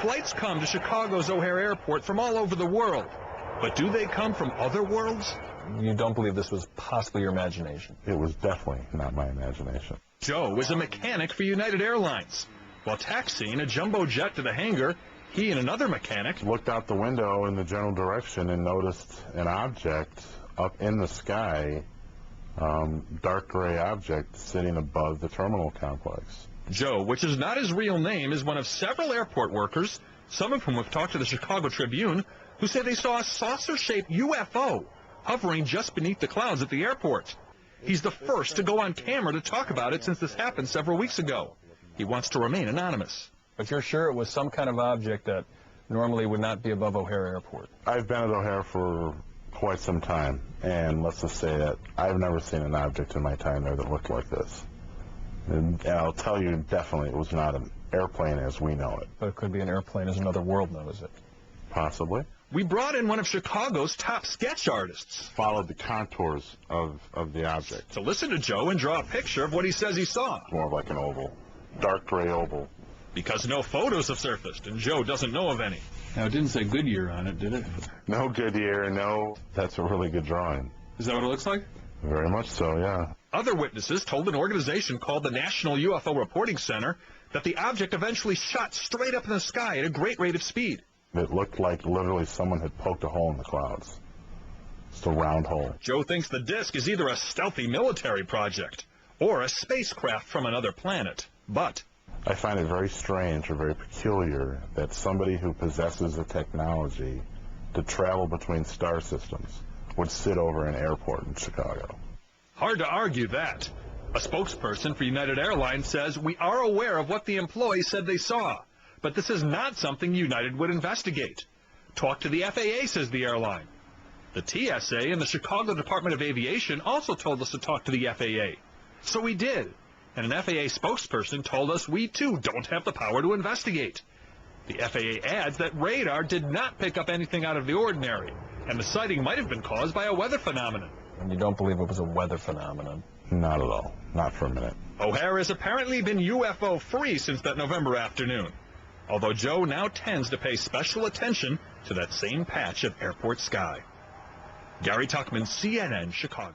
Flights come to Chicago's O'Hare Airport from all over the world. But do they come from other worlds? You don't believe this was possibly your imagination? It was definitely not my imagination. Joe is a mechanic for United Airlines. While taxiing a jumbo jet to the hangar, he and another mechanic Looked out the window in the general direction and noticed an object up in the sky, dark gray object sitting above the terminal complex. Joe, which is not his real name, is one of several airport workers, some of whom have talked to the Chicago Tribune, who say they saw a saucer-shaped UFO hovering just beneath the clouds at the airport. He's the first to go on camera to talk about it since this happened several weeks ago. He wants to remain anonymous. But you're sure it was some kind of object that normally would not be above O'Hare Airport? I've been at O'Hare for quite some time, and let's just say that I've never seen an object in my time there that looked like this. And I'll tell you, definitely, it was not an airplane as we know it. But it could be an airplane as another world knows it. Possibly. We brought in one of Chicago's top sketch artists Followed the contours of the object. to listen to Joe and draw a picture of what he says he saw. More of like an oval, dark gray oval. Because no photos have surfaced, and Joe doesn't know of any. Now, it didn't say Goodyear on it, did it? No Goodyear, no. That's a really good drawing. Is that what it looks like? Very much so, yeah. Other witnesses told an organization called the National UFO Reporting Center that the object eventually shot straight up in the sky at a great rate of speed. It looked like literally someone had poked a hole in the clouds. Just a round hole. Joe thinks the disc is either a stealthy military project or a spacecraft from another planet. But I find it very strange or very peculiar that somebody who possesses the technology to travel between star systems would sit over an airport in Chicago. hard to argue that. A spokesperson for United Airlines says, "We are aware of what the employees said they saw, but this is not something United would investigate. Talk to the FAA," says the airline. The TSA and the Chicago Department of Aviation also told us to talk to the FAA. So we did, and an FAA spokesperson told us we too don't have the power to investigate. The FAA adds that radar did not pick up anything out of the ordinary, and the sighting might have been caused by a weather phenomenon. And you don't believe it was a weather phenomenon? Not at all. Not for a minute. O'Hare has apparently been UFO-free since that November afternoon, although Joe now tends to pay special attention to that same patch of airport sky. Gary Tuckman, CNN, Chicago.